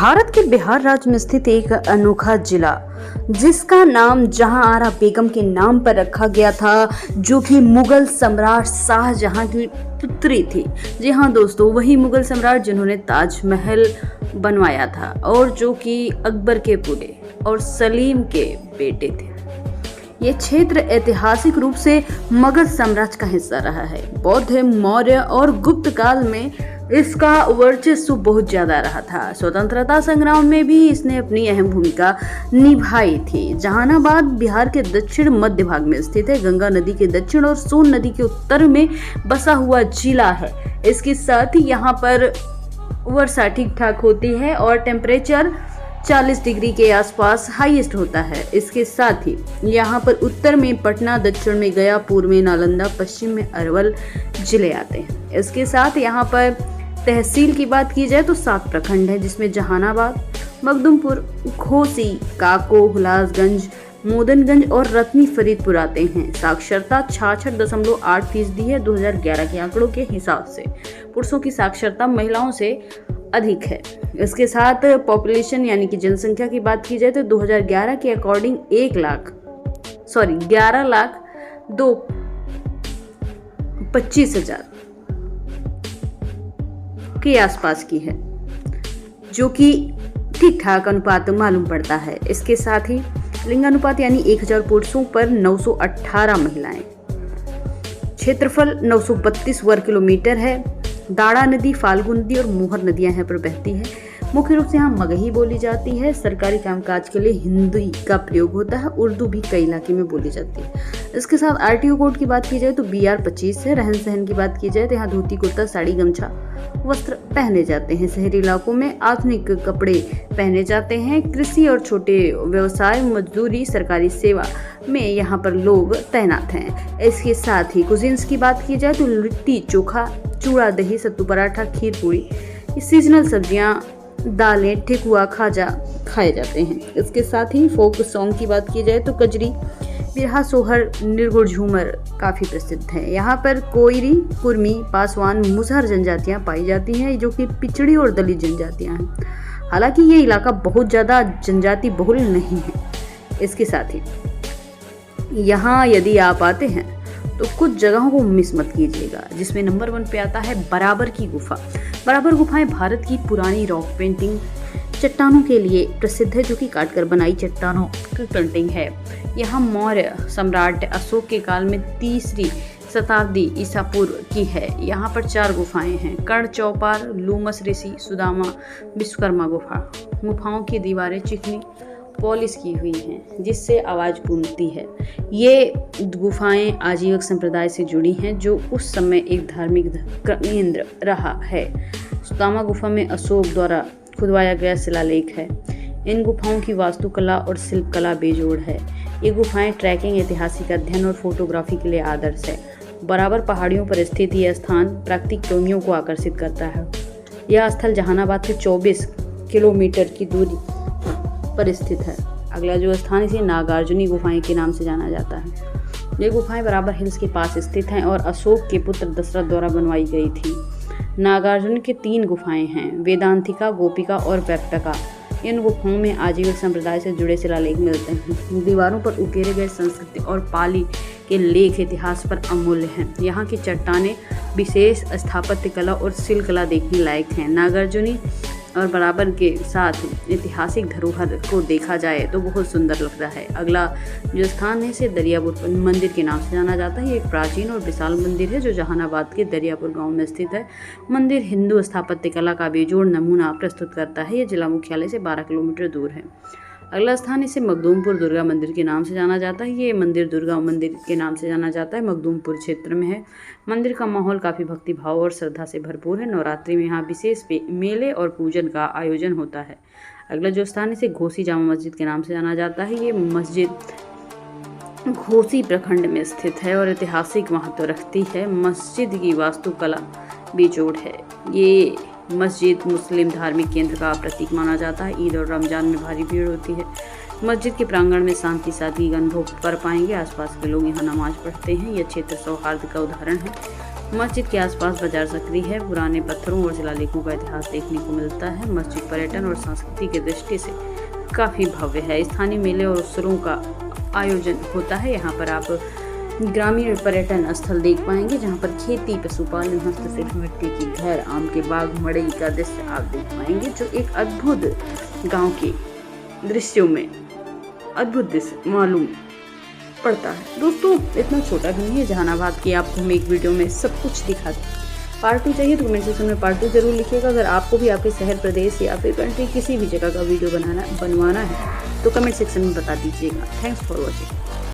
भारत के बिहार राज्य में स्थित एक अनोखा जिला जिसका नाम जहांआरा बेगम के नाम पर रखा गया था, जो कि मुगल सम्राट शाहजहां की पुत्री थी। जी हाँ दोस्तों, वही मुगल सम्राट जिन्होंने ताजमहल बनवाया था और जो कि अकबर के पुत्र और सलीम के बेटे थे। ये क्षेत्र ऐतिहासिक रूप से मगध साम्राज्य का हिस्सा रहा है। बौद्ध, मौर्य और गुप्त काल में इसका वर्चस्व बहुत ज्यादा रहा था। स्वतंत्रता संग्राम में भी इसने अपनी अहम भूमिका निभाई थी। जहानाबाद बिहार के दक्षिण मध्य भाग में स्थित है। गंगा नदी के दक्षिण और सोन नदी के उत्तर में बसा हुआ जिला है। इसके साथ ही यहाँ पर वर्षा ठीक ठाक होती है और टेम्परेचर 40 डिग्री के आसपास हाईएस्ट होता है। इसके साथ ही यहाँ पर उत्तर में पटना, दक्षिण में गया, पूर्व में नालंदा, पश्चिम में अरवल जिले आते हैं। इसके साथ यहाँ पर तहसील की बात की जाए तो 7 प्रखंड है, जिसमें जहानाबाद, मखदूमपुर, घोसी, काको, हुलासगंज, मोदनगंज और रत्नी फरीदपुर आते हैं। साक्षरता 66.8% है 2011 के आंकड़ों के हिसाब से। पुरुषों की साक्षरता महिलाओं से अधिक है। इसके साथ पॉपुलेशन यानी कि जनसंख्या की बात की जाए तो 2011 के अकॉर्डिंग 11,25,000 के आसपास की है, जो कि ठीक ठाक अनुपात मालूम पड़ता है। इसके साथ ही लिंगानुपात यानी 1000 पुरुषों पर 918 महिलाएं। क्षेत्रफल 932 वर्ग किलोमीटर है। दाड़ा नदी, फाल्गु नदी और मोहर नदियां यहाँ पर बहती है। मुख्य रूप से यहाँ मगही बोली जाती है। सरकारी कामकाज के लिए हिंदी का प्रयोग होता है। उर्दू भी कई इलाके में बोली जाती है। इसके साथ आरटीओ कोड की बात की जाए तो BR 25 है। रहन सहन की बात की जाए तो यहाँ धोती, कुर्ता, साड़ी, गमछा वस्त्र पहने जाते हैं। शहरी इलाकों में आधुनिक कपड़े पहने जाते हैं। कृषि और छोटे व्यवसाय, मजदूरी, सरकारी सेवा में यहाँ पर लोग तैनात हैं। इसके साथ ही कुजिन्स की बात की जाए तो लिट्टी चोखा, चूड़ा दही, सत्तू पराठा, खीर पूरी, सीजनल सब्जियां, दालें, ठेकुआ, खाजा खाए जाते हैं। इसके साथ ही फोक सॉन्ग की बात की जाए तो कजरी, बिरहा, सोहर, निर्गुण, झूमर काफ़ी प्रसिद्ध है। यहाँ पर कोयरी, कुर्मी, पासवान, मुसहर जनजातियाँ पाई जाती हैं, जो कि पिछड़ी और दलित जनजातियाँ हैं। हालांकि ये इलाका बहुत ज़्यादा जनजाति बहुल नहीं है। इसके साथ ही यहाँ यदि आप आते हैं तो कुछ जगहों को मिस मत कीजिएगा, जिसमें नंबर 1 पे आता है बराबर की गुफा। बराबर गुफाएं भारत की पुरानी रॉक पेंटिंग चट्टानों के लिए प्रसिद्ध है, जो कि काटकर बनाई चट्टानों की पेंटिंग है। यहाँ मौर्य सम्राट अशोक के काल में 3वीं शताब्दी ईसा पूर्व की है। यहाँ पर 4 गुफाएं हैं। कर्ण चौपार, लूमस ऋषि, सुदामा, विश्वकर्मा गुफा। गुफाओं की दीवारें चिकनी पॉलिश की हुई हैं, जिससे आवाज़ गूंजती है। ये गुफाएं आजीवक संप्रदाय से जुड़ी हैं, जो उस समय एक धार्मिक केंद्र रहा है। सुदामा गुफा में अशोक द्वारा खुदवाया गया शिलालेख है। इन गुफाओं की वास्तुकला और शिल्पकला बेजोड़ है। ये गुफाएं ट्रैकिंग, ऐतिहासिक अध्ययन और फोटोग्राफी के लिए आदर्श है। बराबर पहाड़ियों पर स्थित यह स्थान प्राकृतिक प्रेमियों को आकर्षित करता है। यह स्थल जहानाबाद से 24 किलोमीटर की दूरी पर स्थित है। अगला जो स्थान इसे नागार्जुनी गुफाएं के नाम से जाना जाता है। ये गुफाएं बराबर हिल्स के पास स्थित हैं और अशोक के पुत्र दशरथ द्वारा बनवाई गई थी। नागार्जुन के 3 गुफाएं हैं, वेदांतिका, गोपिका और वैप्यका। इन गुफाओं में आजीविक संप्रदाय से जुड़े शिलालेख मिलते हैं। दीवारों पर उकेरे गए संस्कृति और पाली के लेख इतिहास पर अमूल्य हैं। यहाँ की चट्टानें विशेष स्थापत्य कला और शिल्पकला देखने लायक हैं। नागार्जुनी और बराबर के साथ ऐतिहासिक धरोहर को देखा जाए तो बहुत सुंदर लगता है। अगला जो स्थान है इसे दरियापुर मंदिर के नाम से जाना जाता है। ये एक प्राचीन और विशाल मंदिर है, जो जहानाबाद के दरियापुर गांव में स्थित है। मंदिर हिंदू स्थापत्य कला का बेजोड़ नमूना प्रस्तुत करता है। ये जिला मुख्यालय से 12 किलोमीटर दूर है। अगला स्थान इसे मखदूमपुर दुर्गा मंदिर के नाम से जाना जाता है। ये मंदिर दुर्गा मंदिर के नाम से जाना जाता है, मखदूमपुर क्षेत्र में है। मंदिर का माहौल काफ़ी भक्तिभाव और श्रद्धा से भरपूर है। नवरात्रि में यहाँ विशेष मेले और पूजन का आयोजन होता है। अगला जो स्थान इसे घोसी जामा मस्जिद के नाम से जाना जाता है। ये मस्जिद घोसी प्रखंड में स्थित है और ऐतिहासिक महत्व रखती है। मस्जिद की वास्तुकला बेजोड़ है। ये मस्जिद मुस्लिम धार्मिक केंद्र का प्रतीक माना जाता है। ईद और रमजान में भारी भीड़ होती है। मस्जिद के प्रांगण में शांति सादगी का अनुभव कर पाएंगे। आसपास के लोग यहाँ नमाज पढ़ते हैं। यह क्षेत्र सौहार्द का उदाहरण है। मस्जिद के आसपास बाजार सक्रिय है। पुराने पत्थरों और शिलालेखों का इतिहास देखने को मिलता है। मस्जिद पर्यटन और संस्कृति की दृष्टि से काफ़ी भव्य है। स्थानीय मेले और उत्सवों का आयोजन होता है। यहाँ पर आप ग्रामीण पर्यटन स्थल देख पाएंगे, जहाँ पर खेती, पशुपालन, हस्तशिल्प, मिट्टी के घर, आम के बाग, मड़ई का दृश्य आप देख पाएंगे, जो एक अद्भुत गांव के दृश्यों में अद्भुत दृश्य मालूम पड़ता है। दोस्तों, इतना छोटा भी नहीं है जहानाबाद की आपको हम एक वीडियो में सब कुछ दिखा दें। पार्ट 2 चाहिए तो कमेंट सेक्शन में पार्ट 2 जरूर लिखिएगा। अगर आपको भी आपके शहर, प्रदेश या फिर कंट्री किसी भी जगह का वीडियो बनवाना है तो कमेंट सेक्शन में बता दीजिएगा। Thanks for watching.